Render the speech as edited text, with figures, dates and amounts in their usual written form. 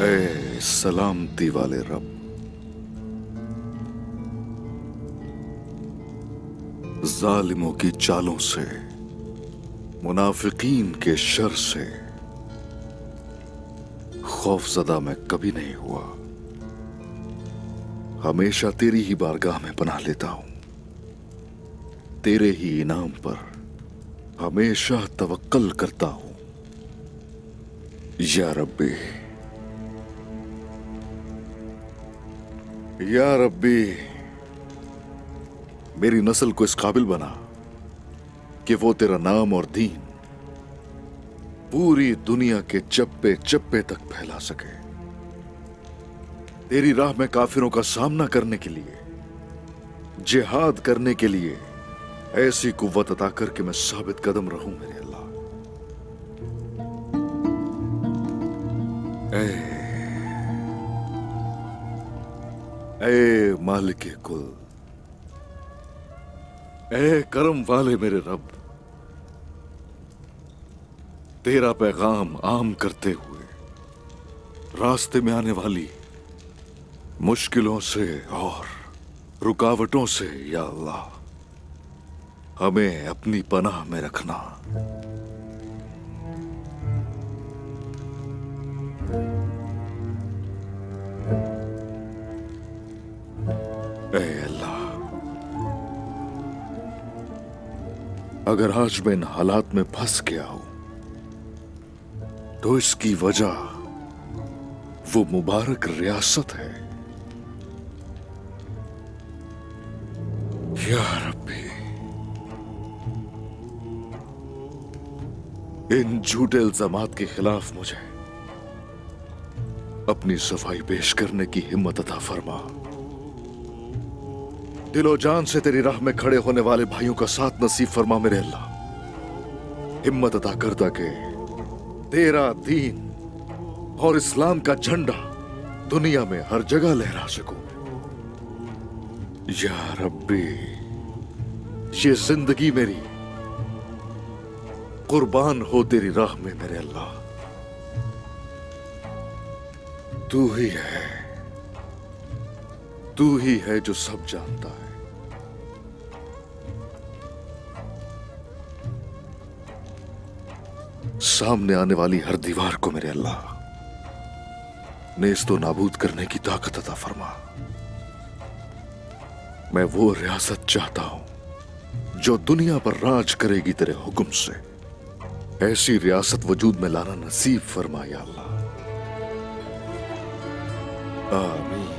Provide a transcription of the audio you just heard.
ए सलामती वाले रब, जालिमों की चालों से, मुनाफिकीन के शर से खौफजदा मैं कभी नहीं हुआ। हमेशा तेरी ही बारगाह में पनाह लेता हूं। तेरे ही इनाम पर हमेशा तवक्कल करता हूं। या रब्बी, या रब्बी, मेरी नस्ल को इस काबिल बना कि वो तेरा नाम और दीन पूरी दुनिया के चप्पे चप्पे तक फैला सके। तेरी राह में काफिरों का सामना करने के लिए, जिहाद करने के लिए ऐसी कुव्वत अता करके मैं साबित कदम रहूं मेरे अल्लाह। ए मालिक कुल, ए करम वाले मेरे रब, तेरा पैगाम आम करते हुए रास्ते में आने वाली मुश्किलों से और रुकावटों से या अल्लाह हमें अपनी पनाह में रखना। ए अल्लाह, अगर आज मैं इन हालात में फंस गया हूं तो इसकी वजह वो मुबारक रियासत है। या रब्बी, इन झूठे इल्जामात के खिलाफ मुझे अपनी सफाई पेश करने की हिम्मत अता फरमा। दिलो जान से तेरी राह में खड़े होने वाले भाइयों का साथ नसीब फरमा मेरे अल्लाह। हिम्मत अता कर ताकि तेरा दीन और इस्लाम का झंडा दुनिया में हर जगह लहरा सकूं। या रब्बी, ये जिंदगी मेरी कुर्बान हो तेरी राह में मेरे अल्लाह। तू ही है, तू ही है जो सब जानता है। सामने आने वाली हर दीवार को मेरे अल्लाह नेस्तो नाबूद करने की ताकत अता फरमा। मैं वो रियासत चाहता हूं जो दुनिया पर राज करेगी तेरे हुक्म से। ऐसी रियासत वजूद में लाना नसीब फरमा या अल्लाह। आमीन।